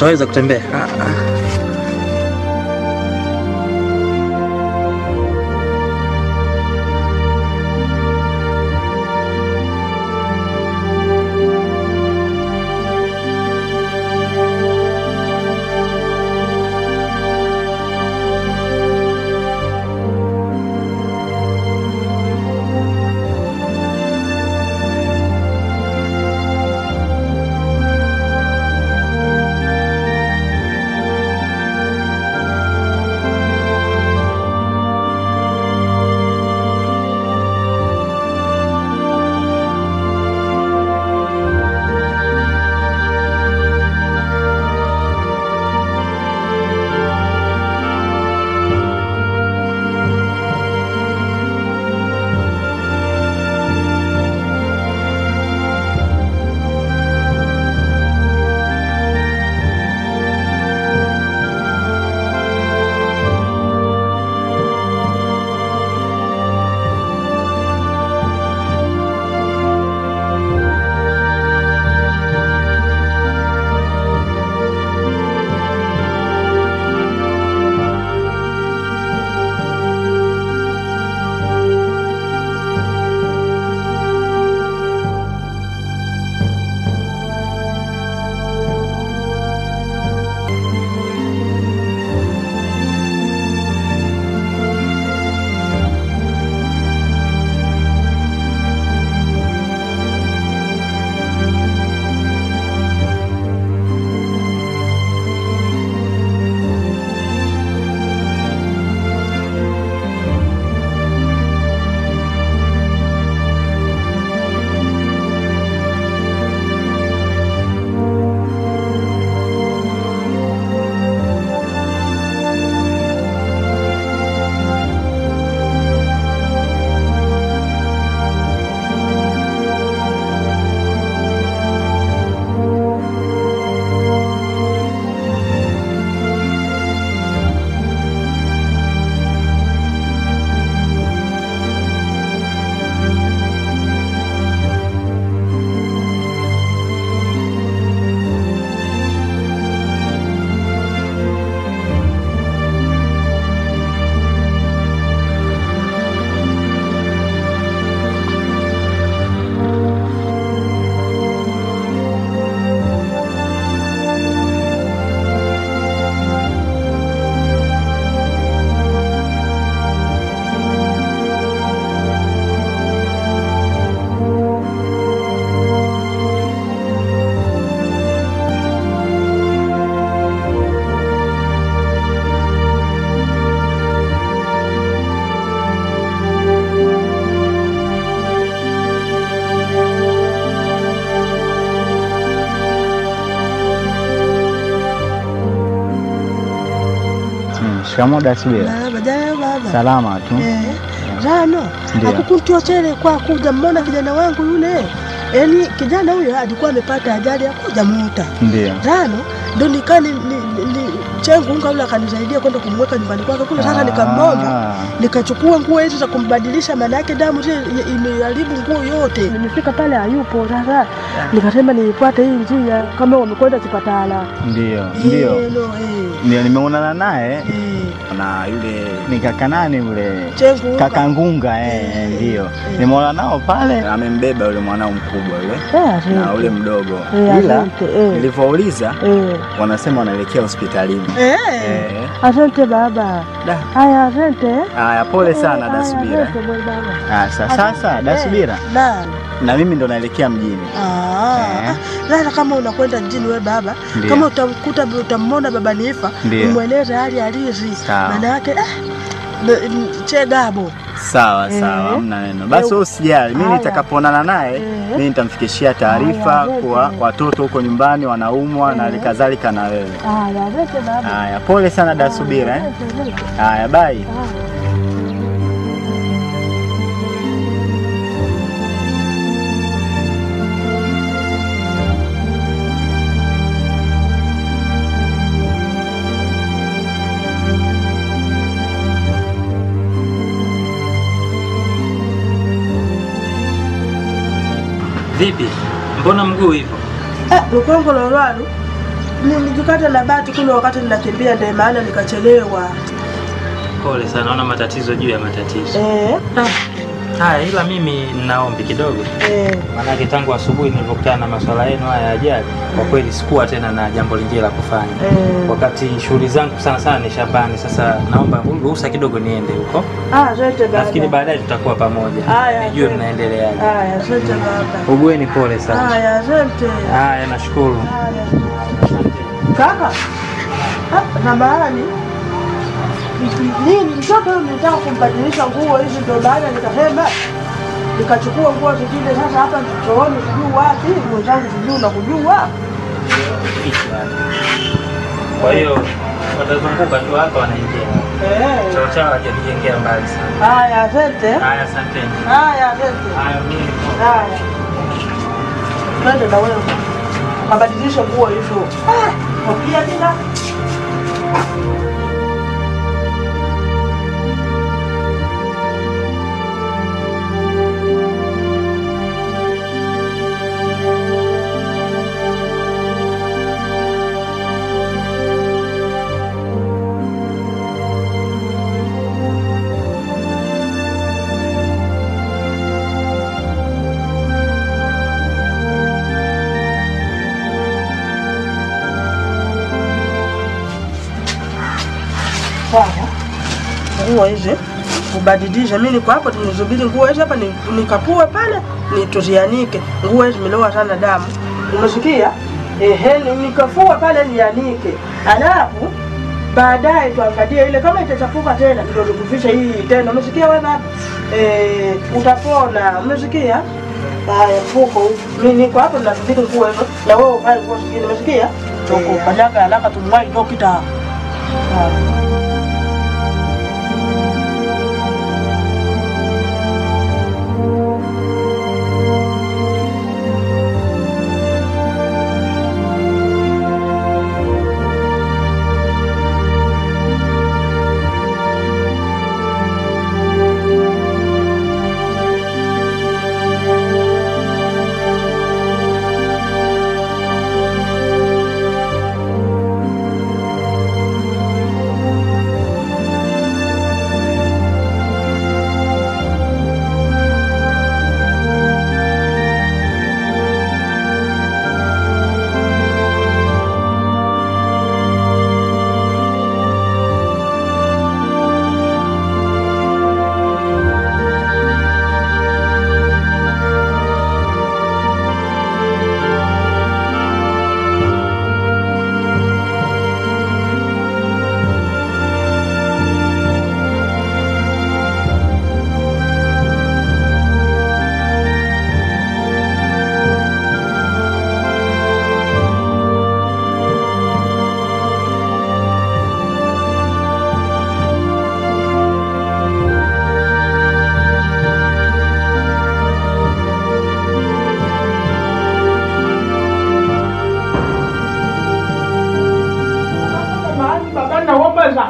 Utaweza kutembea? Shikamoo Dasubira. Baba. Salama tu. Rano, hakukunitosele kwa kuja mbona kijana wangu yule. Yaani kijana huyo alikuwa amepata ajali ya kuja muta. Ndio. Rano, ndo nikani chengu unga yule akanisaidia kwenda kumweka nyumbani kwake kule. Sasa nikamwomba, nikachukua nguo hizo za kumbadilisha, maana yake damu ile imeharibu nguo yote. Nimefika pale hayupo sasa. Nikasema nifuate hii njia kama wamekwenda Chipatala. Ndio. Ndio nimeonana naye. Na yule ni kaka nani yule? Kaka Ngunga ndio. Nimeona nao pale amembeba yule mwanao mkubwa yule na yule mdogo. Ila nilipouliza wanasema wanaelekea hospitalini. Asante baba. Haya asante. Haya pole sana Dasubira. Sasa Dasubira. Na mimi ndo naelekea mjini. Sasa kama unakwenda mjini wewe baba, kama utamkuta utamwona baba Nifa, umweleze hali halisi. Maana yake chegabo. Sawa, hamna neno. Basi usijali, mimi nitakapoonana naye, mimi nitamfikishia taarifa kwa watoto huko nyumbani wanaumwa na kadhalika na wewe. Haya, pole sana Dasubira. Haya, bye. Vipi? Mbona mguu hivyo? Lukongo lolwalu. Nilijikata na bati kule wakati ninakimbia, ndio maana nikachelewa. Pole sana, naona matatizo juu ya matatizo. Haya, ila mimi ninaombi kidogo. Maana tangu asubuhi nilipokutana na masuala yenu haya ya ajali, kwa kweli sikuwa tena na jambo lingine la kufanya. Wakati shughuli zangu sana ni shambani, sasa naomba ruhusa kidogo niende huko. Asante baba. Nafikiri baadaye tutakuwa pamoja. Nijue mnaendeleaje. Asante baba. Ugweni pole sana. Asante. Nashukuru. Kaka. Na maana nini mtoto nitaka kumbadilisha nguo hizi, ndio maana nikasema nikachukua nguo zingine. Sasa hapa chooni sijui wapi, nguo zangu sijui unakujua. Kwa hiyo watazunguka tu hapa wanaingia. Chao hajajengea mbali sana. Haya, asante. Haya, asante. Haya, asante. Haya, mimi. Haya. Twende na wewe. Mabadilisha nguo hizo. Kopia tena. Nguo hizi ubadilisha. Mimi niko hapo tunizubiri nguo hizi hapa nikapua pale nituzianike. Nguo hizi zimeloa sana damu. Umesikia? Nikafua pale nianike. Alafu baadaye tuangalie ile kama itachafuka tena ndio nikufisha hii tena. Umesikia wewe baba? Utapona. Umesikia? Haya, fuko. Mimi niko hapo ninasubiri nguo hizo na wewe uvae nguo zingine. Umesikia? Tuko kanyaga haraka tumwai dokita.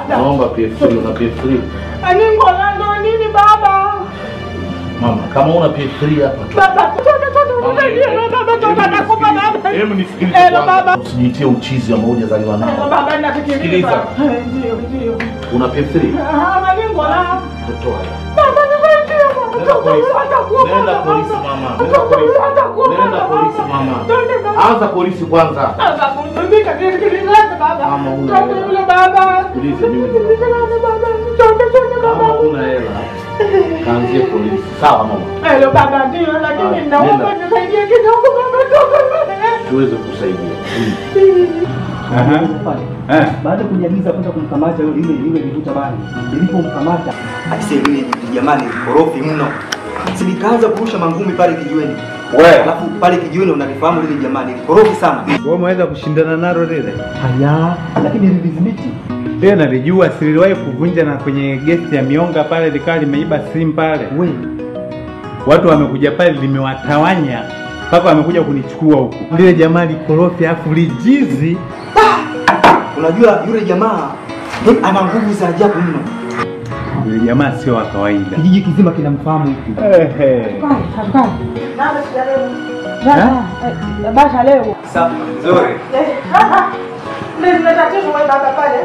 Naomba PF3 na PF3. Ngola ndo nini baba? Mama, kama una PF3 hapa. Baba, baba nakupa baba. Hebu nisikilize baba. Usijitie uchizi ambao hujazaliwa nao. Baba nafikiriza. Ndio. Una PF3? Ngola. Totoa. Baba Nenda polisi mama. Nenda polisi mama. Anza polisi kwanza. Mama una baba. Polisi mimi. Mama una hela. Kaanzie polisi. Sawa mama. Hello baba ndio, lakini naomba nisaidie kidogo baba. Tuweze kusaidia. Baada kujiagiza kwenda kumkamata ile vivuta bani. Nilipomkamata akisema ile jamani korofi mno. Silikaanza kurusha mangumi pale kijiweni. Alafu pale kijiweni unalifahamu lile jamani korofi sana. Wewe umeweza kushindana nalo lile? Haya, lakini nilidhibiti. Leo nalijua siliwahi kuvunja na kwenye gesti ya Mionga pale likawa limeiba simu pale. Wewe watu wamekuja pale limewatawanya mpaka wamekuja kunichukua huko. Lile jamaa likorofi afu lijizi. Unajua yule jamaa ana nguvu za ajabu mno. Yule jamaa sio wa kawaida. Kijiji kizima kinamfahamu hivi. Safari. Baba leo. Safi nzuri. Ndio tatizo wewe baba pale.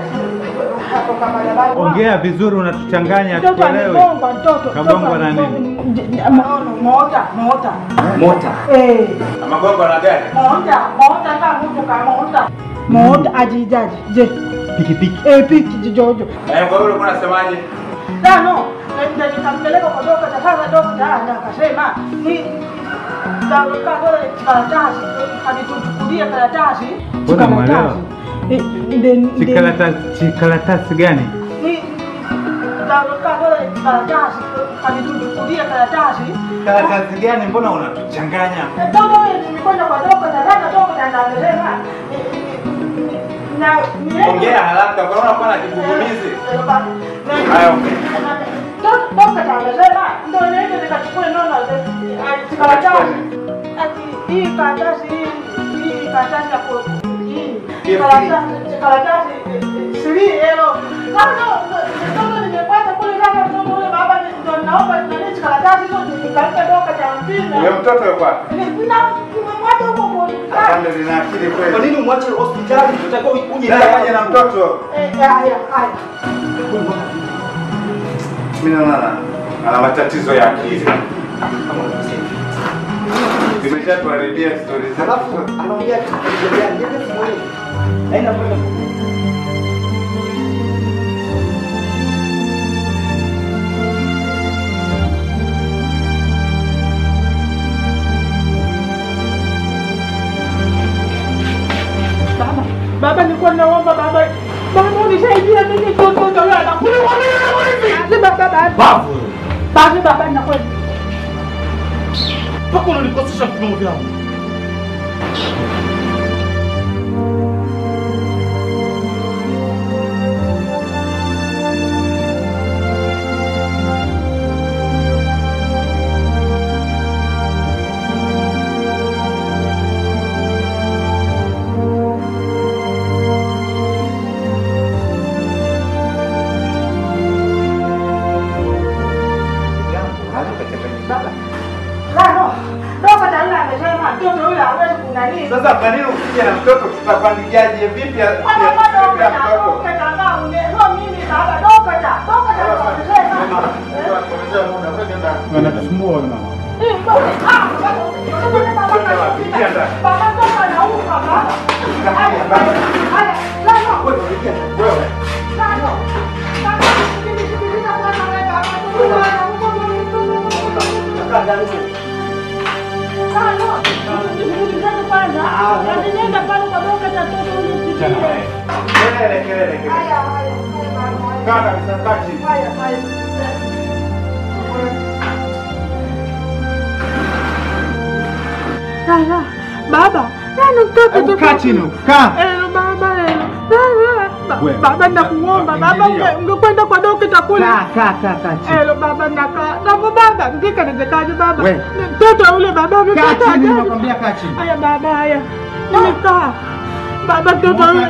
Hapo kama baba. Ongea vizuri unatuchanganya tuelewe. Mtoto. Kagongo na nini? Mota. Mota. Magongo na gari? Mota kama mtu kama mota. Mota ajijaji. Je. Pikipiki. Piki jojo. Kwa hiyo ulikuwa unasemaje? No. Ndio nikampeleka kwa dokta sasa dokta akasema ni karatasi alituchukulia karatasi. Karatasi gani? Ni karatasi alituchukulia karatasi. Karatasi gani? Mbona unatuchanganya? Ndio nilikwenda kwa dokta anasema ongea haraka kwa sababu unakuwa na kigugumizi. Hayo ongea. Dokta anasema ndio niende nikachukue nono karatasi. Hii karatasi ya karatasi siri elo. Ndio nimepata kule kama mtoto ule baba ndio naomba nini karatasi hizo nikaleta dokta mpina. Wewe mtoto yuko wapi? Nimemwacha huko kwa. Asante nina akili kweli. Kwa nini umwache hospitali? Unataka uje na mtoto? Haya. Mimi naona ana matatizo ya akili. Nimeshatuharibia story zake. Alafu anaongea kitu gani? Ndio mmoja. Haina kwenda. Baba nilikuwa naomba baba unisaidie mimi mtoto yule anakula hivi. Baba nakwenda. Pako unanikosesha vipimo vyangu. Sasa kwa nini ukija na mtoto tutapangiaje vipi ya mtoto? Wanatusumbua wewe mama. Baba, mtoto kaa chini, kaa. Baba nakuomba baba ungekwenda kwa dokta kule. Kaa chini. Baba nakaa. Baba ngika nijekaje baba? Mtoto yule baba amepata. Kaa chini nakwambia kaa chini. Haya baba haya. Nimekaa. Baba mtoto yule.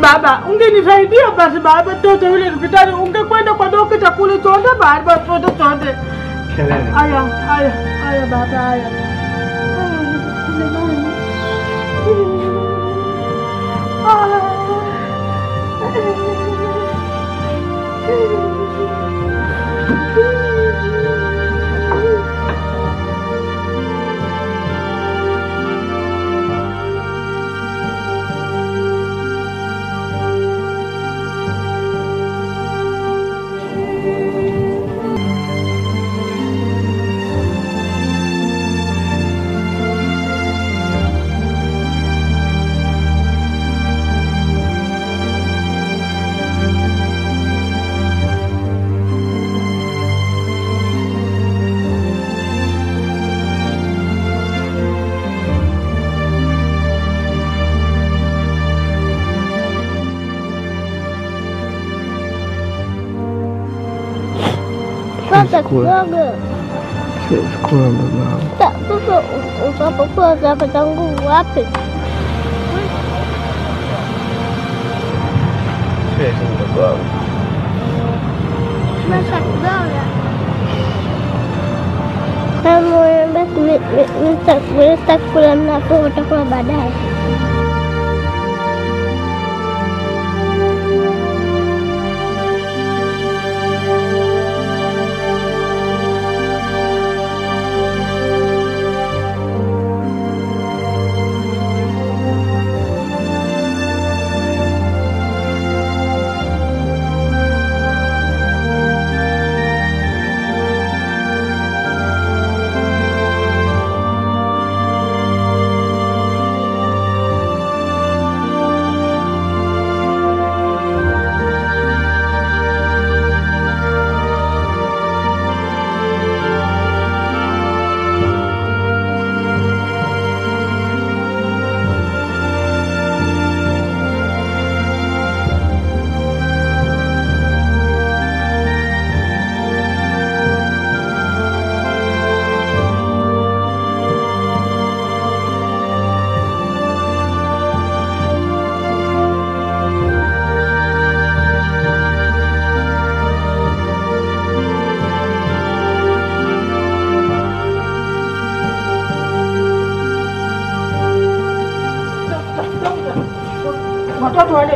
Baba ungenisaidia basi baba mtoto yule hospitali ungekwenda kwa dokta kule tonde baba mtoto tonde. Kelele. Haya baba haya. Sasa kidogo. Sikula mama. Sasa utapokuwa utapata nguvu wapi? Sasa kidogo. Kama basi nitakula mnapo utakula baadaye.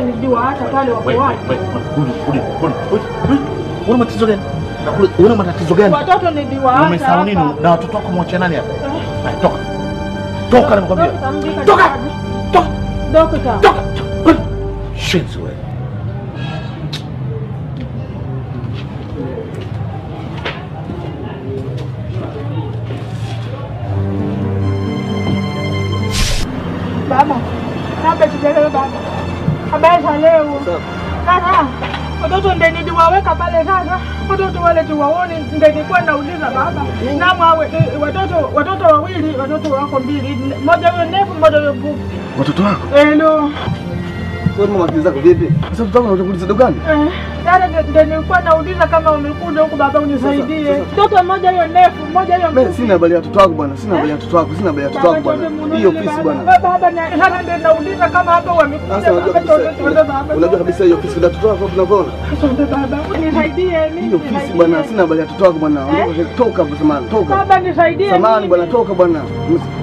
Hautanijua hata pale wako wapi. Una matatizo gani? Una matatizo gani? Watoto niliwaacha. Umesahau nini? Na watoto wako mwachia nani hapa? Toka. Toka nakwambia. Toka. Toka. Dokta. Toka. Shenzi wewe. Baba. Naomba tuelewe baba. Habari za leo. Sasa watoto ndio niliwaweka pale sasa. Watoto wale tuwaone ndio nilikuwa nauliza baba. Na watoto wawili, watoto wako mbili. Mmoja yule ndefu, mmoja yule mfupi. Watoto wako? Ndio. Wewe mama kiza zako vipi? Sasa mtoto wako unakuuliza dogani? Dada ndio nilikuwa nauliza kama umekuja huku baba unisaidie. Mtoto mmoja yule ndefu, mmoja yule mfupi. Mimi sina habari ya watoto wako bwana, sina habari ya watoto wako, sina habari ya watoto wako bwana. Hii ofisi bwana. Baba sasa ndio nauliza kama hapa wamekuja. Sasa unajua kabisa hiyo ofisi ya watoto wako tunavyoona. Asante baba, unisaidie mimi. Hii ofisi bwana, sina habari ya watoto wako bwana. Toka hapo samani, toka. Baba nisaidie. Samani bwana, toka bwana.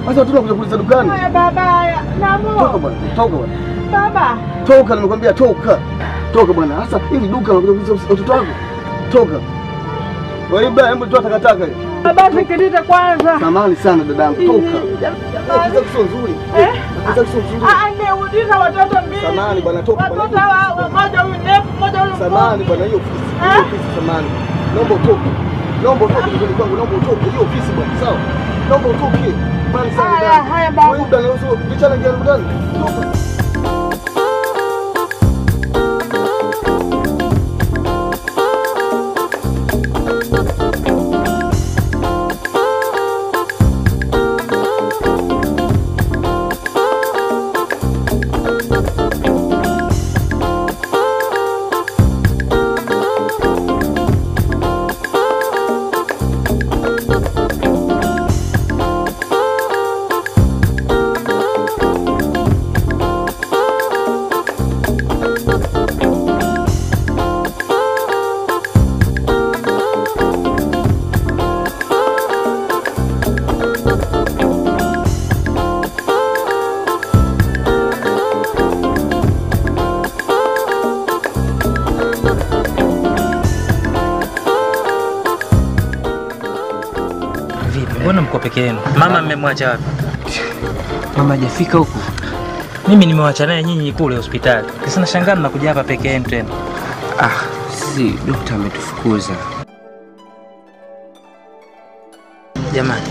Sasa watoto wako kuuliza dukani. Haya baba, namu. Toka bwana, toka bwana. Baba. Toka nimekwambia toka. Toka bwana. Sasa hili duka unakuja kuuliza watoto wako. Toka. Wewe bwana, hebu toa takataka hiyo. Baba sikiliza kwanza. Samahani sana dadangu, toka. Kiza sio nzuri. Kiza sio nzuri. Nimeuliza watoto mbili. Samahani bwana, toka bwana. Watoto mmoja huyu ndefu, mmoja huyu mfupi. Samahani bwana, hiyo ofisi. Hiyo ofisi samahani. Naomba utoke. Naomba utoke nyumbani kwangu, naomba utoke. Hiyo ofisi bwana, sawa? Naomba utoke. Bali sana. Haya baba. Wewe bwana, usio bichana ngia ndani. Toka. Mbona mko peke yenu? Mama mmemwacha wapi? Mama hajafika huku. Mimi nimewacha naye nyinyi kule hospitali. Sasa nashangaa mnakuja hapa peke yenu tena. Sisi daktari ametufukuza. Jamani.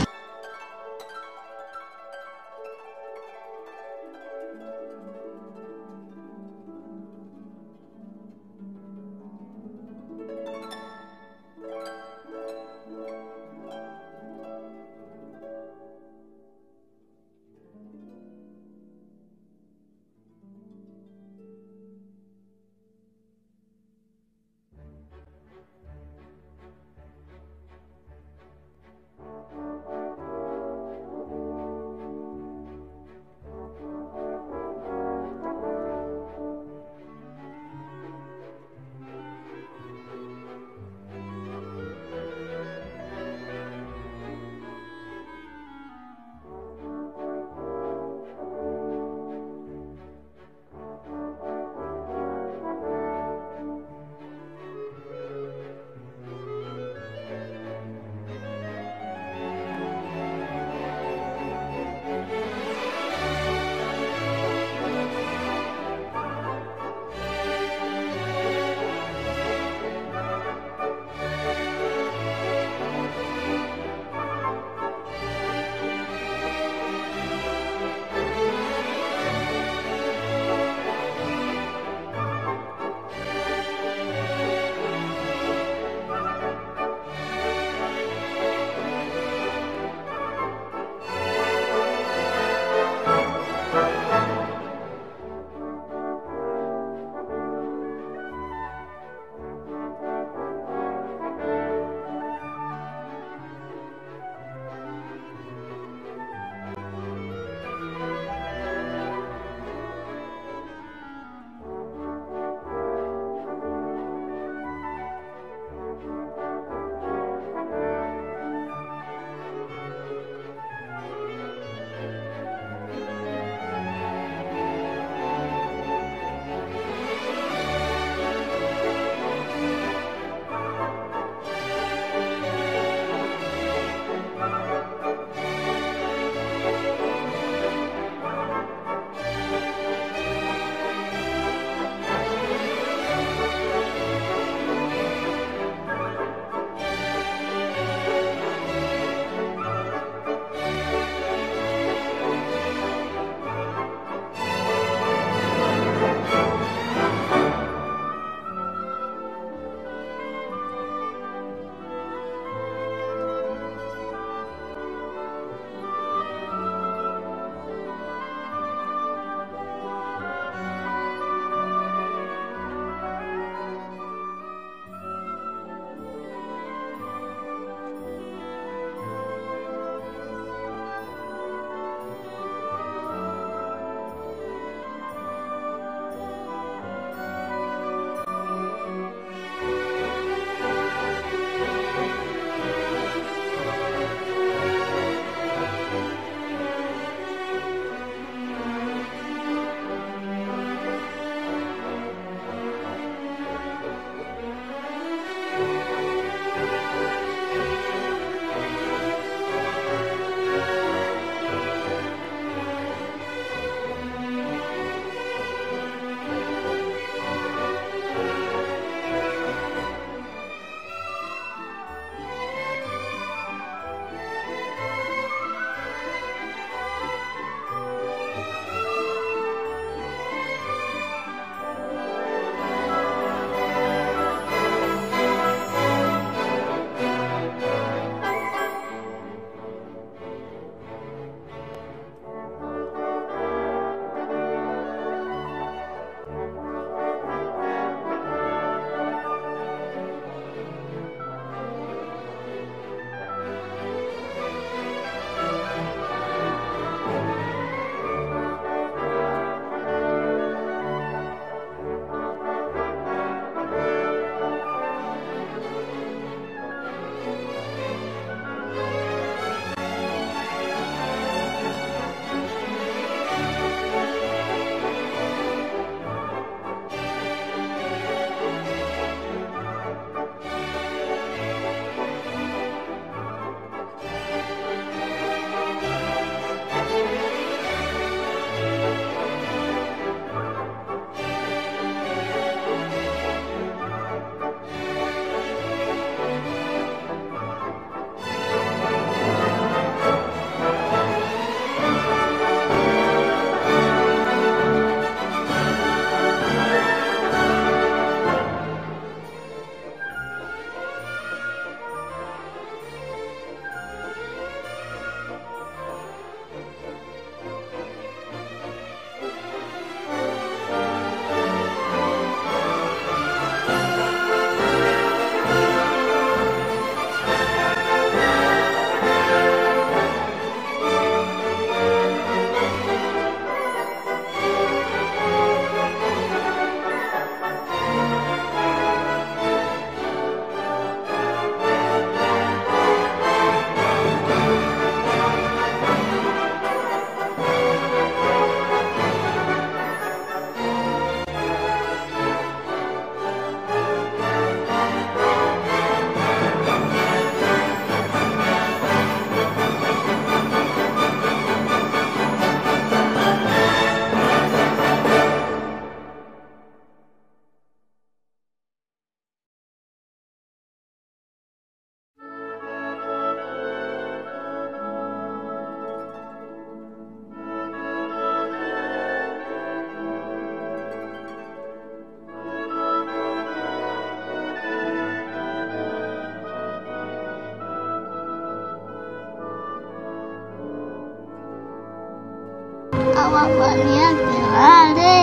Baba niache wale.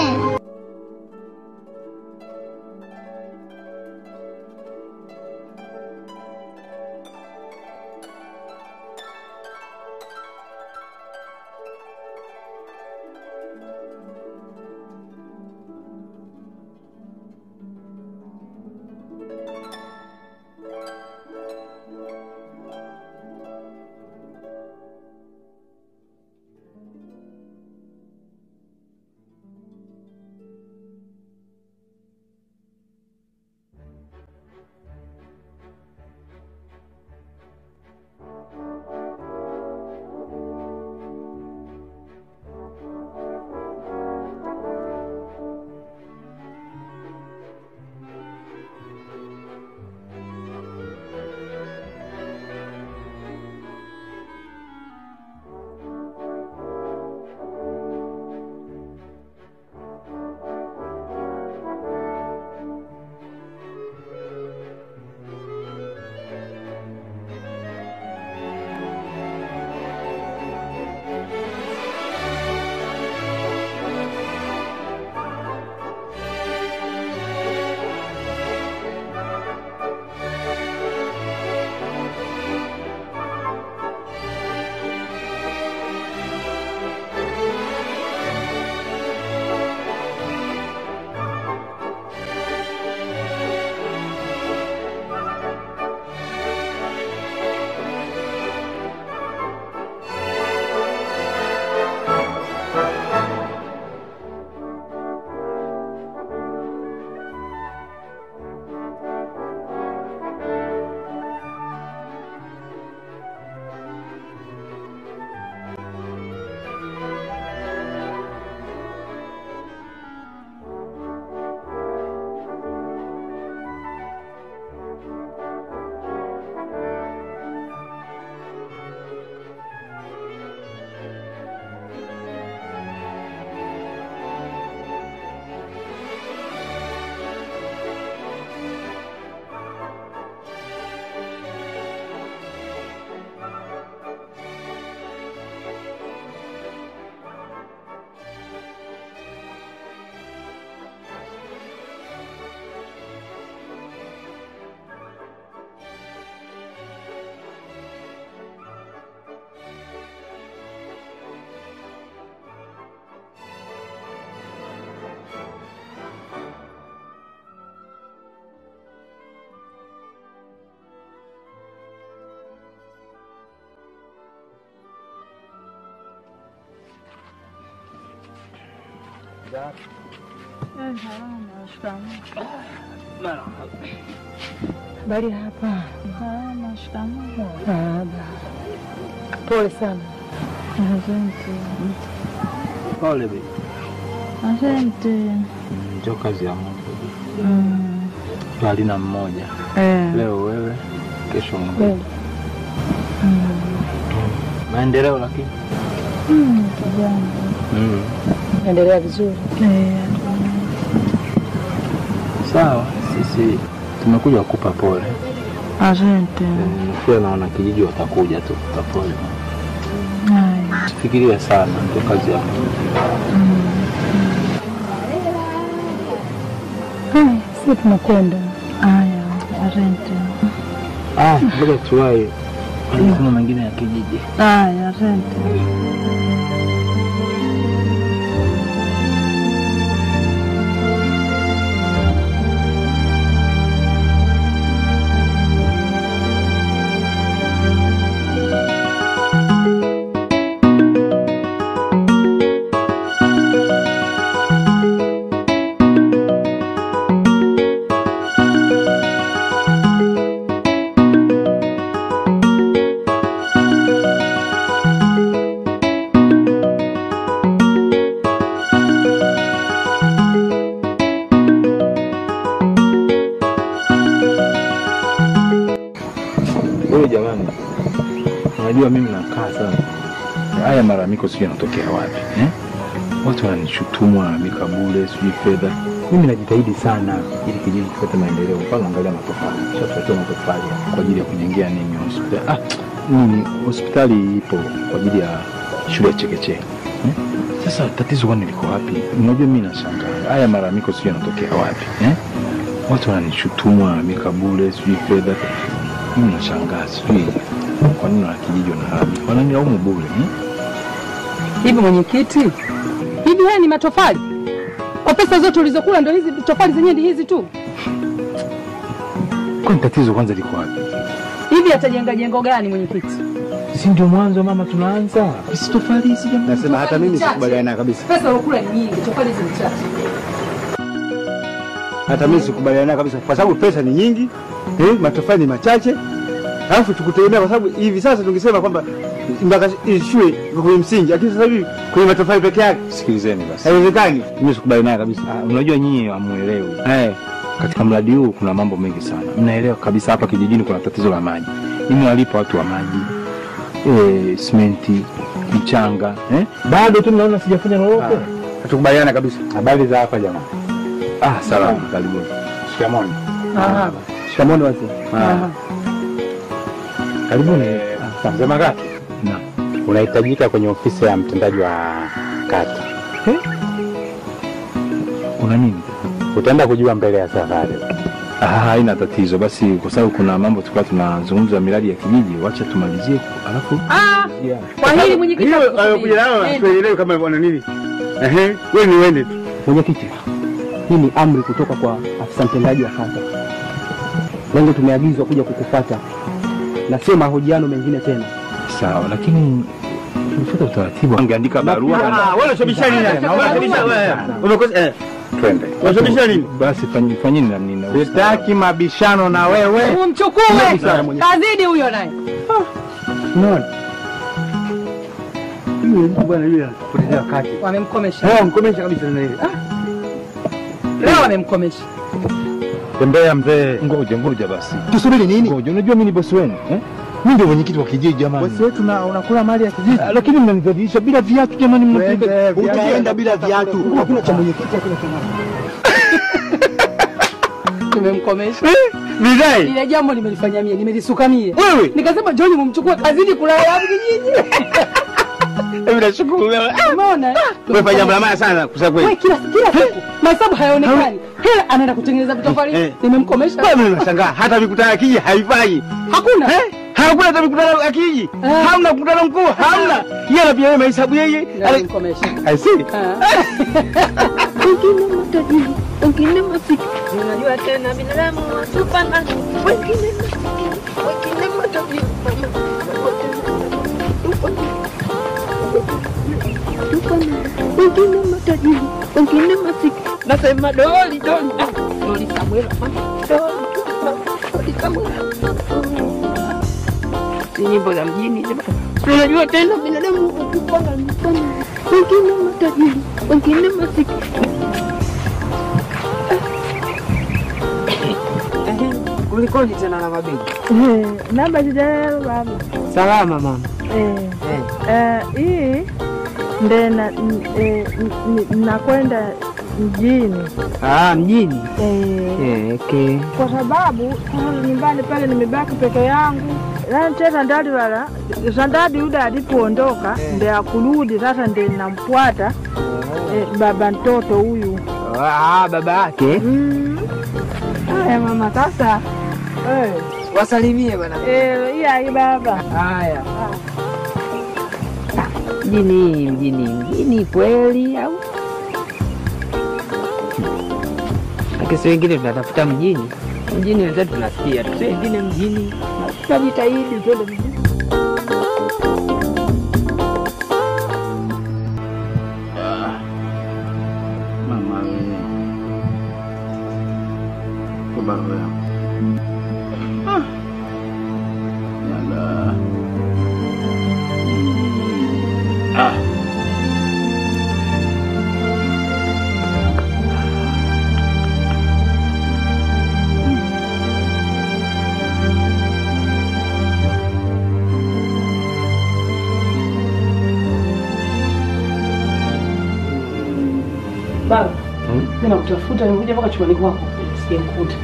Bali hapa. Shikamoo. Pole sana. Asante. Pole bibi. Asante. Ndio kazi ya Mungu. Halina mmoja. Leo wewe, kesho Mungu. Maendeleo lakini. Kijana. Endelea vizuri. Sawa, sisi tumekuja kukupa pole. Asante. Pia naona kijiji watakuja tu kukupa pole. Fikiria sana, ndio kazi yako. Sisi tunakwenda. Haya, asante. Ngoja tuwahi. Kuna mengine ya kijiji. Haya, asante. Jamani, unajua mimi nakaa sana. Haya malalamiko sio yanatokea wapi? Watu wananishutumu wanalamika bure, sijui fedha. Mimi najitahidi sana ili kijiji kipate maendeleo. Mfano angalia matofali. Shatoa matofali kwa ajili ya kujengea nini hospitali. Hospitali ipo kwa ajili ya shule ya chekechea. Sasa tatizo kwani liko wapi? Unajua mimi nashangaa. Haya malalamiko sio yanatokea wapi? Watu wananishutumu malalamika bure, sijui fedha. Mimi nashangaa sijui kwa nini wanakijiji wanalalamika. Wananilaumu bure. Hivi mwenyekiti, hivi haya ni matofali? Kwa pesa zote ulizokula ndio hizi tofali zenyewe hizi tu? Kwani tatizo kwanza liko wapi? Hivi atajenga jengo gani mwenyekiti? Si ndio mwanzo mama tunaanza. Sisi tofali hizi jamaa. Nasema hata mimi sikubaliana kabisa. Pesa ulokula ni nyingi, tofali hizi ni chache. Hata mimi sikubaliana kabisa kwa sababu pesa ni nyingi, matofali ni machache. Alafu tukutegemea kwa sababu hivi sasa tungesema kwamba mpaka shule kwa msingi, lakini sasa hivi kwenye matofali peke yake. Sikilizeni basi. Haiwezekani. Mimi sikubaliana kabisa. Unajua nyinyi hamuelewi. Katika mradi huu kuna mambo mengi sana. Mnaelewa kabisa hapa kijijini kuna tatizo la maji. Mimi walipa watu wa maji. Simenti, mchanga, bado tu mnaona sijafanya lolote. Hatukubaliana kabisa. Habari za hapa jamaa? Salama, karibuni. Shikamoni. Shikamoni wazee. Karibuni. Sema ngapi? Unahitajika kwenye ofisi ya mtendaji wa kata. Kuna nini? Utaenda kujua mbele ya safari. Haina tatizo. Basi kwa sababu kuna mambo tulikuwa tunazungumza miradi ya kijiji, wacha tumalizie alafu. Kwa hili mwenyekiti. Kuja nao tuelewe kama wana nini. Wewe ni wende tu. Mwenyekiti. Hii ni amri kutoka kwa afisa mtendaji wa kata. Lengo tumeagizwa kuja kukufuata. Na sio mahojiano mengine tena. Sawa, lakini tulifuata utaratibu. Angeandika barua. Wewe unashabisha nini? Unashabisha wewe. Umekosa twende. Unashabisha nini? Basi fanyeni na nini? Sitaki mabishano na wewe. Umchukue. Kazidi huyo naye. Unaona? Mimi bwana yule anapoteza wakati. Wamemkomesha. Mkomesha kabisa na ile. Leo wamemkomesha. Tembea mzee. Ngoja basi. Tusubiri nini? Ngoja, unajua mimi ni bosi wenu, Mimi ndio mwenyekiti wa kijiji jamani. Bosi wetu unakula mali ya kijiji. Lakini mnanidhalilisha bila viatu jamani, mnapiga. Utaenda bila viatu. Hakuna cha mwenyekiti, hakuna cha mali. Tumemkomesha. Nidai. Ile jambo nimelifanya mimi, nimelisuka mie. Wewe. Nikasema John mumchukue kazini kulala hapo kijiji. Mimi nashukuru wewe. Umeona? Wewe fanya jambo la maana sana kusema kweli. Wewe kila siku mahesabu hayaonekani. Hela anaenda kutengeneza vitofali. Nimemkomesha. Wewe unashangaa hata mikutano ya kijiji haifai. Hakuna. Hakuna hata mikutano ya kijiji. Hamna mkutano mkuu, hamna. Yeye anapiga mahesabu yeye. Nimemkomesha. I see. Wengine masikini. Unajua tena binadamu wasipana. Wengine matajiri. Wengine matajiri. Wengine masikini. Nasema doli. Doli Samuel. Doli Samuel. Nyimbo za mjini. Unajua tena binadamu ukipanga mfano. Wengine matajiri. Wengine masikini. Kulikoni tena na mabegi? Namba jidelo baba. Salama mama. Hii ndio nakwenda mjini. Mjini? Okay. Kwa sababu nyumbani pale nimebaki peke yangu. Tena ndadi yule alipoondoka ndio akurudi sasa ndio namfuata baba mtoto huyu. Baba yake? Haya mama sasa. Wasalimie bwana. Hii baba. Haya. Mjini kweli au? Akisi wengine tunatafuta mjini. Mjini ndio tunasikia. Sisi wengine mjini. Tutajitahidi twende mjini. Baba, mimi nakutafuta nimekuja mpaka chumbani kwako. Sijamkuta.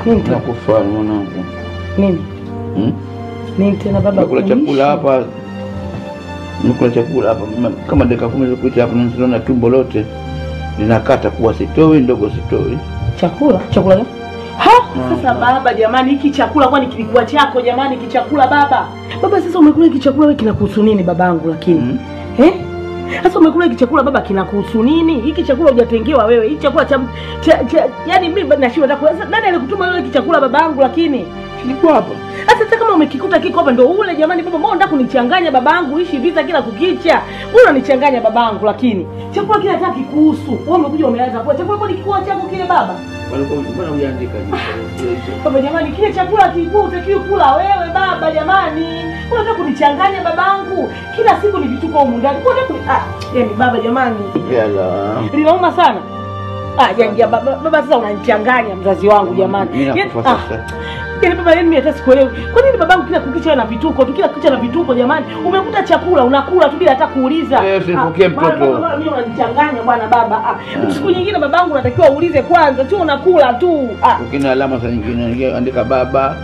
Nini tena kufanya mwanangu? Nini? Nini tena baba? Nakula chakula hapa. Nimekula chakula hapa kama dakika 10 zilizopita hapa, niliona tumbo lote linakata kuwa sitoi, ndogo sitoi. Chakula gani? Sasa baba jamani, hiki chakula kwani kilikuwa chako jamani, hiki chakula baba? Baba sasa umekula hiki chakula wewe kinakuhusu nini babangu lakini? Sasa umekula hiki chakula baba kinakuhusu nini? Hiki chakula hujatengewa wewe. Hiki chakula cha yani mimi nashiwa nataka nani alikutuma wewe hiki chakula babangu lakini? Kilikuwa hapa. Sasa kama umekikuta kiko hapa ndio ule jamani baba, mbona unataka kunichanganya babangu? Ishi vita kila kukicha. Mbona unanichanganya babangu lakini? Chakula kile hataki kuhusu. Wewe umekuja umeanza kwa chakula kwani kikuwa chako kile baba? Mbona hujaandika hivi? Baba jamani, kile chakula kikuu utakiwa kula wewe baba jamani. Unataka kunichanganya babangu? Kila siku ni vituko huko ndani. Unataka yani baba jamani. Yala. Linauma sana. Ya baba sasa unanichanganya mzazi wangu jamani. Yaani baba mimi hata sikuelewi. Kwa nini babangu kila kukicha na vituko? Kila kukicha na vituko jamani. Umekuta chakula unakula tu bila hata kuuliza. Usipokee mtoto. Mimi unanichanganya bwana baba. Siku nyingine babangu unatakiwa uulize kwanza, tu unakula tu. Ukina alama za nyingine andika baba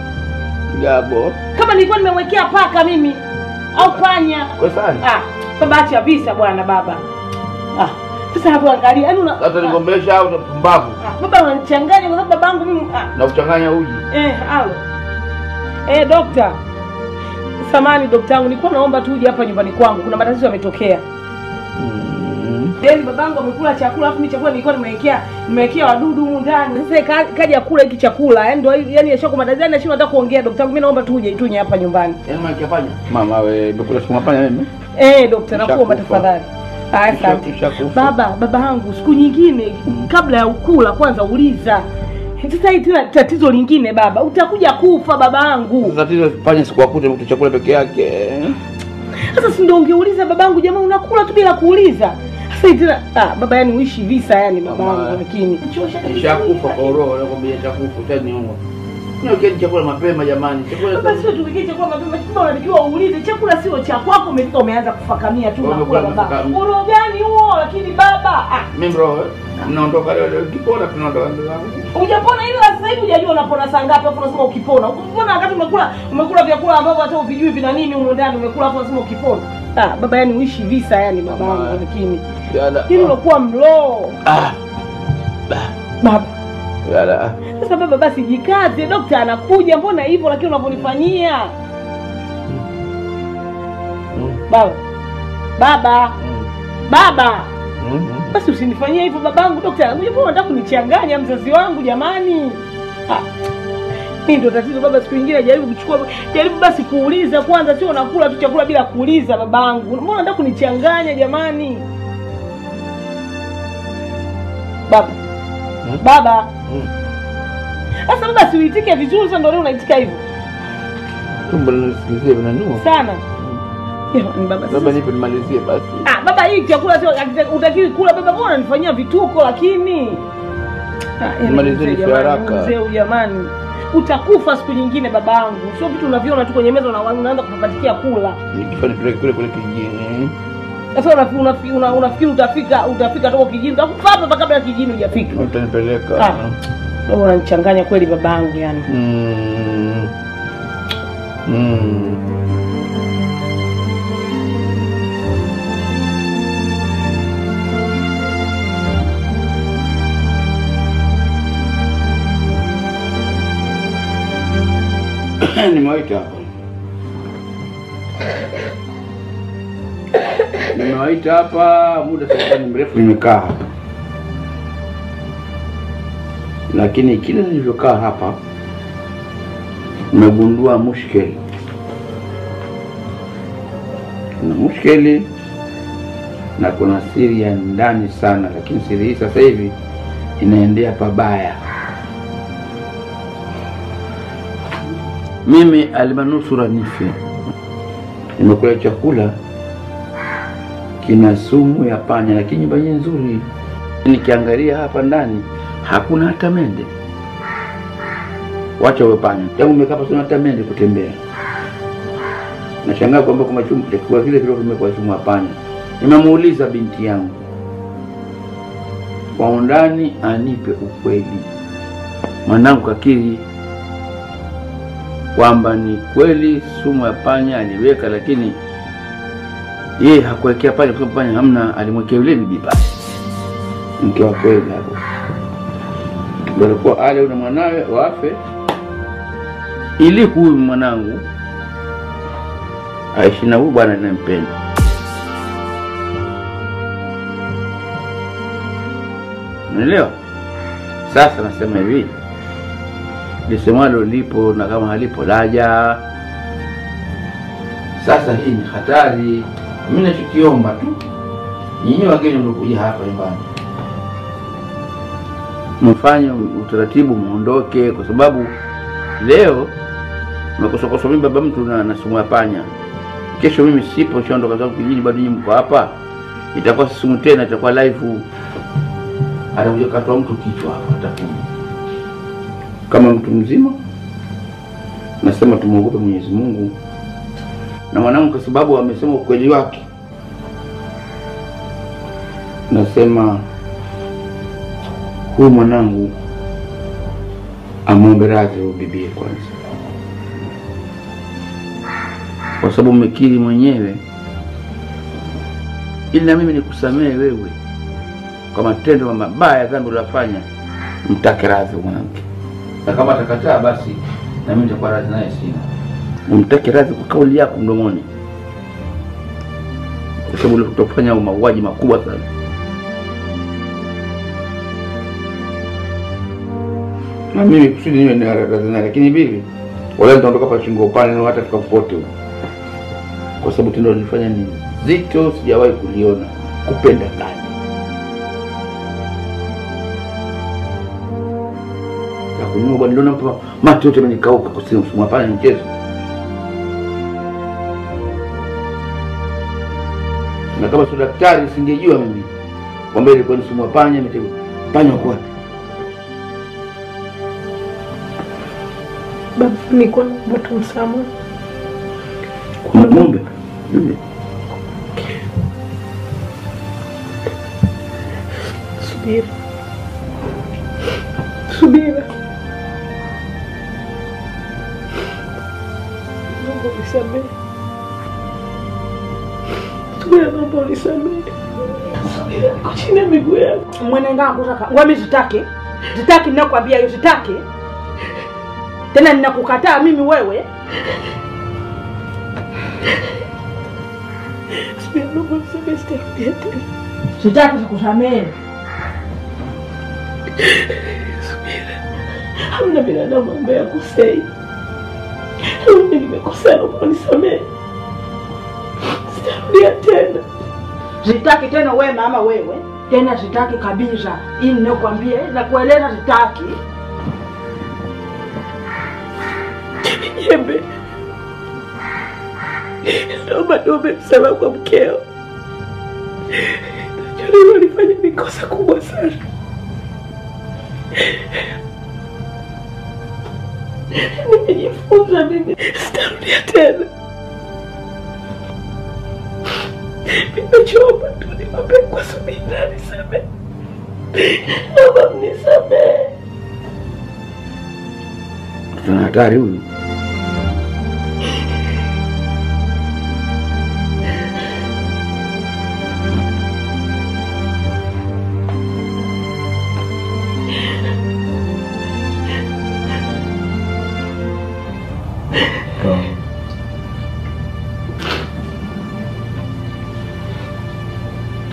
Gabo. Kama nilikuwa nimewekea paka mimi au panya. Kwa sana. Baba acha visa bwana baba. Sasa hapo angalia, yaani sasa nigombesha au pumbavu? Baba unanichanganya kwa sababu babangu mimi na kuchanganya uji. Halo. Dokta. Samani dokta wangu, nilikuwa naomba tu uje hapa nyumbani kwangu. Kuna matatizo yametokea. Yaani babangu amekula chakula afu mimi chakula nilikuwa nimewekea wadudu huko ndani. Sasa kaja kula hiki chakula. Yaani ndio yaani yashako matatizo na shida nataka kuongea dokta wangu. Mimi naomba tu uje tunye hapa nyumbani. Yaani mkifanya? Mama wewe umekula siku mapanya mimi? Dokta nakuomba tafadhali. Asante. Baba yangu siku nyingine kabla ya ukula kwanza uliza. Sasa hii tena tatizo lingine baba, utakuja kufa babangu. Tatizo fanya siku akute mtu chakula peke yake. Sasa si ndio ungeuliza babangu jamaa unakula tu bila kuuliza. Sasa hii tena baba yani uishi visa yani babangu lakini. Nishakufa kwa roho nakwambia chakufa tena niomba. Niwekeni chakula mapema jamani. Baba sio tuwekee chakula mapema. Chakula unatakiwa uulize. Chakula sio cha kwako, umefika umeanza kufakamia tu unakula baba. Roho gani huo lakini baba? Mimi roho naondoka leo ukipona tunaondoka ndugu. Hujapona ile sasa hivi hujajua unapona saa ngapi afu unasema ukipona. Ukipona wakati umekula vyakula ambavyo hata uvijui vina nini huko ndani umekula afu unasema ukipona. Baba yani uishi visa yani babangu lakini. Hilo lokuwa mlo. Baba. Yala. Sasa baba basi jikaze, dokta anakuja, mbona hivyo lakini unavyonifanyia? Baba. Basi usinifanyie hivyo babangu, dokta anakuja, mbona unataka kunichanganya mzazi wangu jamani? Mimi ndio tatizo baba, siku nyingine jaribu basi kuuliza kwanza, sio unakula tu chakula bila kuuliza babangu. Mbona unataka kunichanganya jamani? Baba. Sasa baba siuitike vizuri sana ndio leo unaitika hivyo. Tumbo linasikia vinanua sana. Baba nipe nimalizie basi. Baba hii chakula sio utakiwi kula baba, mbona unanifanyia vituko lakini? Nimalizie kwa haraka. Mzee jamani. Utakufa siku nyingine babangu. Sio vitu unaviona tu kwenye meza unaanza kupatikia kula. Nikifa nipeleke kule kijijini. Sasa unafikiri utafika toka kijijini, utakufa hapa kabla ya kijijini hujafika. Utanipeleka. Wewe unanichanganya kweli babangu yani. Nimewaita hapa. Nimewaita hapa muda sasa ni mrefu nimekaa hapa. Lakini kile nilivyokaa hapa nimegundua mushkeli. Kuna mushkeli na kuna siri ya ndani sana, lakini siri hii sasa hivi inaendea pabaya. Mimi alimanusura nife. Nimekula chakula kina sumu ya panya, lakini nyumba yenyewe nzuri. Nikiangalia hapa ndani hakuna hata mende. Wacha wewe panya. Tangu nimekaa hapa hata mende kutembea. Nashangaa kwamba kama chumba chakula kile kile kimekuwa sumu ya panya. Nimemuuliza binti yangu kwa undani anipe ukweli. Mwanangu kakiri kwamba ni kweli sumu ya panya aliweka, lakini Yeye hakuwekea pale kwa sababu hamna, alimwekea yule bibi pale. Mke wa kweli hapo. Ndio kwa ale na mwanawe wafe ili huyu mwanangu aishi na huyu bwana ninampenda. Unaelewa? Sasa nasema hivi, lisemalo lipo na kama halipo laja. Sasa hii ni hatari. Mimi nachokiomba tu, nyinyi wageni mlikuja hapa nyumbani, mfanye utaratibu muondoke, kwa sababu leo mkosokoso mimi baba mtu na sumu ya panya. Kesho mimi sipo, shaondoka zangu kijiji, bado nyinyi mko hapa, itakuwa sumu tena, itakuwa live. Atakuja katoa mtu kichwa hapa atakuja. Kama mtu mzima nasema tumuogope Mwenyezi Mungu na mwanangu, kwa sababu amesema ukweli wake. Nasema huyu mwanangu amwombe radhi bibi kwanza, kwa sababu umekiri mwenyewe, ili na mimi nikusamehe wewe kwa matendo mabaya dhambi uliyofanya. Mtake radhi mwanamke, na kama atakataa basi na mimi nitakuwa radhi naye sina. Umtake radhi kwa kauli yako mdomoni, kwa sababu ulifanya mauaji makubwa sana. Na mimi kusudi niwe na radhi naye, lakini bibi wala nitaondoka pa shingo upande na hata tukapote huko, kwa sababu tendo nilifanya ni zito, sijawahi kuliona. Kupenda ndani ya kunyua bwana, ndio nampa mate yote amenikauka kwa sababu msumu hapana ni mchezo. Na kama sio daktari singejua mimi kwamba ilikuwa ni sumu panya imetego. Panya kwa baba ni kwa mtu msamo. Kuna ng'ombe. Subira. Subira. Mungu nisamehe. Subira, Mungu nisamehe. Subira, niko chini ya miguu yako. Mwenenga kutaka. Ngwami sitaki. Sitaki ninakwambia hiyo sitaki. Tena ninakukataa mimi wewe. Subira, Mungu nisamehe, sitarudia tena. Sitaki kukusamehe. Subira, hamna binadamu ambaye akosei. Mimi nimekosea, Mungu nisamehe. Sitarudia tena. Sitaki tena wewe mama wewe. Tena sitaki kabisa. Hii ninakwambia na kueleza sitaki. Jembe. Naomba niombe msamaha kwa mkeo. Najua nilifanya mikosa kubwa sana. Nimejifunza mimi, sitarudia tena. Nimechoka tu, niombe kwa subira nisamehe. Naomba mnisamehe. Tuna hatari huyu.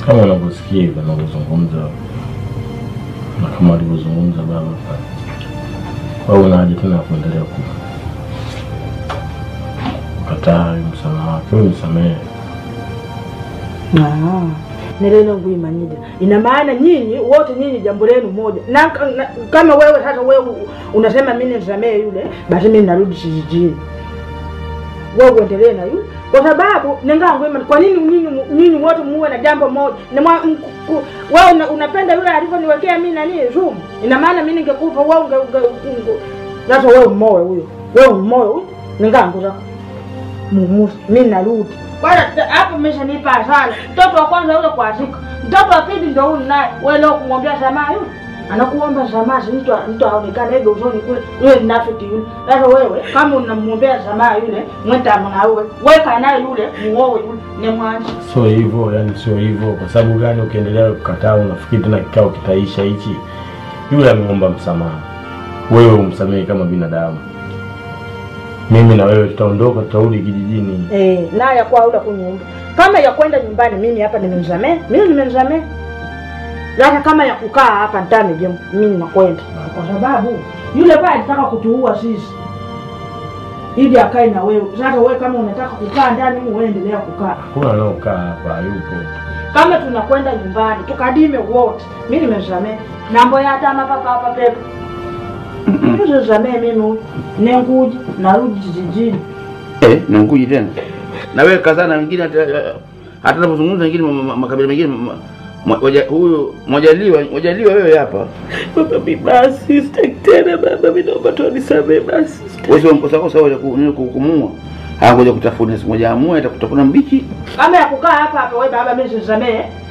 Kama unavyosikia hivyo unavyozungumza na kama alivyozungumza baba, wewe una haja tena kuendelea kukataa msamaha wake? Unisamehe. Nilelo nguimanyija. Ina maana nyinyi wote nyinyi jambo lenu moja. Na kama wewe sasa wewe unasema mimi nisamehe yule, basi mimi narudi kijijini. Wewe uendelee na yule. Kwa sababu nenga nguima, kwa nini nyinyi wote muwe na jambo moja? Wewe unapenda yule alivyoniwekea mimi nani zumu. Ina maana mimi ningekufa wewe sasa wewe mmoe huyo. Wewe mmoe huyo. Nenga nguza. Mimi narudi. Bwana hapo umeshanipa sana. Mtoto wa kwanza yule kwa siku. Mtoto wa pili ndio huyu naye. Wewe leo kumwambia samahani yule. anakuomba samaha, mtu aonekane ego uzoni kule, yule mnafiki yule. Sasa wewe kama unamuombea samaha yule, mwenda mnawe, weka naye yule, muoe yule, ni mwanzo. Sio hivyo, yani sio hivyo. Kwa sababu gani ukiendelea kukataa unafikiri tena kikao kitaisha hichi? Yule ameomba msamaha. Wewe umsamehe kama binadamu. Mimi na wewe tutaondoka, tutarudi kijijini. Na ya kwa ula kunyumba. Kama ya kwenda nyumbani mimi hapa nimemsamehe, Hata kama ya kukaa hapa ndani je, mimi nakwenda. Kwa sababu yule pale alitaka kutuua sisi. Ili akae na wewe. Sasa wewe kama unataka kukaa ndani, wewe endelea kukaa. Kuna anaokaa hapa yupo. Kama tunakwenda nyumbani, tukadime wote. Mimi nimemsamehe. Nambo ya hata mapaka hapa pepo. Nimemsamehe mimi. Nenguji narudi kijijini. Nenguji tena. Na wewe kazana wengine hata tunapozungumza wengine makabila mengine huyu Mwajaliwa wewe hapa. Baba basi sitaki tena baba, mimi naomba tu nisamehe basi. Wewe mkosa wewe kuhukumua. Hangoja kutafuna siku moja amue atakutafuna mbichi. Kama ya kukaa hapa wewe baba mimi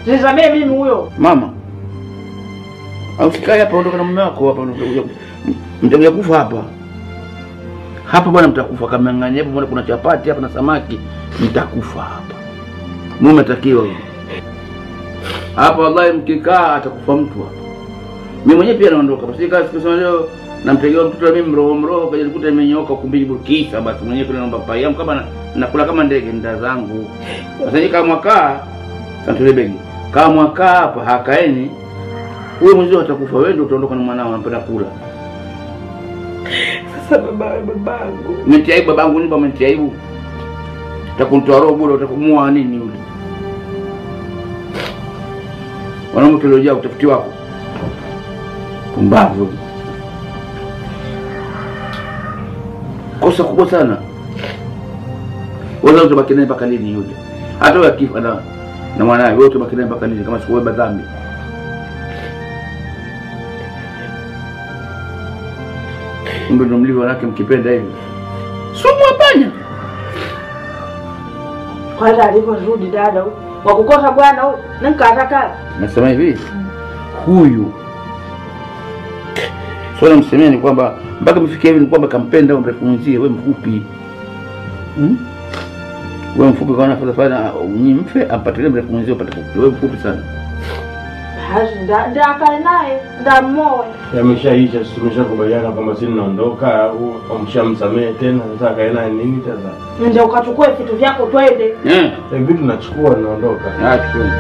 sisamehe mimi huyo. Mama. Au sikae hapa ondoka na mume wako hapa mtakuja kufa hapa. Hapa bwana mtakufa kama ng'anya hapo, mbona kuna chapati hapa na samaki, mtakufa hapa. Mume takiwa hapa wallahi, mkikaa atakufa mtu hapa. Mimi mwenyewe pia naondoka. Basi sikusema leo namtegea mtoto mimi mroho kaja nikuta imenyoka kumbili burkisa, basi mwenyewe kuna naomba pai yangu kama nakula kama ndege nda zangu. Sasa kama mwakaa santule begi. Kama mwakaa hapa hakaeni, wewe mwenyewe atakufa, wewe ndio utaondoka na mwanao anapenda kula. Sasa babangu. Mtiaibu babangu ni baba mtiaibu. Utakuntoa roho bure, utakumua nini yule? Wanaume tuliojaa utafiti wako. Kumbavu. Kosa kubwa sana. Wewe utabaki naye mpaka lini yule? Hata wewe akifa na mwanae wewe utabaki naye mpaka lini kama sikuweba dhambi? Ndio mlivyo wanake mkipenda hivi. Sumu apanya. Kwanza aliporudi dada wa kukosa bwana huyu nikataka. Nasema hivi. Huyu swala msemeni ni kwamba mpaka mfikie hivi ni kwamba kampenda au mrefunzie wewe mfupi. Wewe mfupi kwa nafasi fanya unyimfe apatilie mrefunzie upate wewe mfupi sana. Hazi ndaka naye ndamoe. Yameshaisha, tumeshakubaliana kwamba sisi naondoka au umshamsamehe tena, sasa kae naye nini sasa? Ndio ukachukue vitu vyako twende. Vitu nachukua naondoka. Chukua.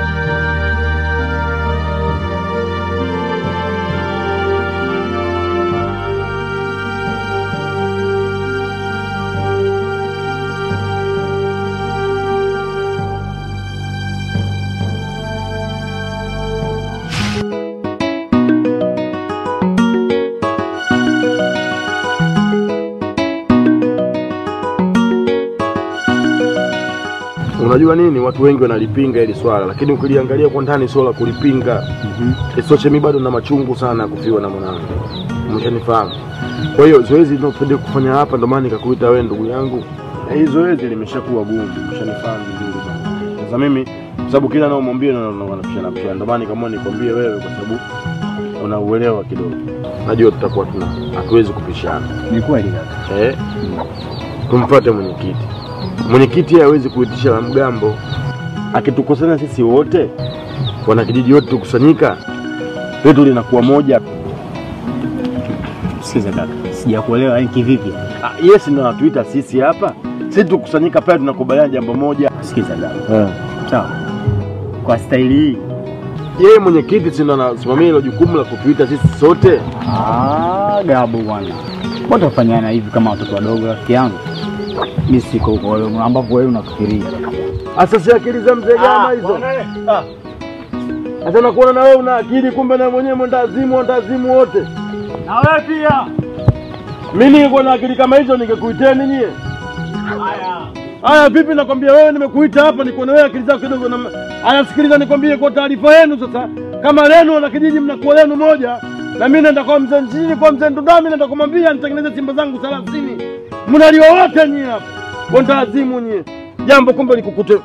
Unajua nini, watu wengi wanalipinga hili swala, lakini ukiliangalia kwa ndani sio la kulipinga. Isoche mimi bado na machungu sana kufiwa na mwanangu. Umeshanifahamu? Kwa hiyo zoezi linalopenda kufanya hapa ndio maana nikakuita wewe ndugu yangu. Hii zoezi limeshakuwa gumu, umeshanifahamu vizuri sana. Sasa mimi kwa sababu kila naomwambia na wanapishana ndio maana nikamwona nikwambie wewe kwa sababu unauelewa kidogo. Najua tutakuwa hatuwezi kupishana. Ni kweli kaka. Tumfuate mwenyekiti. Mwenyekiti yeye hawezi kuitisha la mgambo. Akitukosana sisi wote, wana kijiji wote tukusanyika, letu linakuwa moja. Sikiza kaka, sijakuelewa yani kivipi? Yes, ndio anatuita sisi hapa. Sisi tukusanyika pale tunakubaliana jambo moja. Sikiza kaka. Sawa. Kwa staili hii yeye mwenyekiti si ndo anasimamia hilo jukumu la kutuita sisi sote. Gabu bwana. Mbona tufanyana hivi kama watoto wadogo rafiki yangu? Mimi siko huko wewe ambapo wewe unafikiria. Sasa akili za mzee gama hizo. Sasa nakuona na wewe una akili, kumbe na mwenyewe mwendazimu wote. Na wewe pia. Mimi niko na akili kama hizo ningekuiteni nyie. Haya vipi, nakwambia wewe nimekuita hapa niko na wewe akili zako kidogo na haya, sikiliza nikwambie kwa taarifa yenu sasa. Kama lenu na kijiji mnakuwa lenu moja, na mimi naenda kwa mzee Njini, kwa mzee Ndudami, naenda kumwambia nitengeneze simba zangu 30. Mnaliwa wote nyie hapa. Wenda azimu nyie. Jambo kumbe likukute.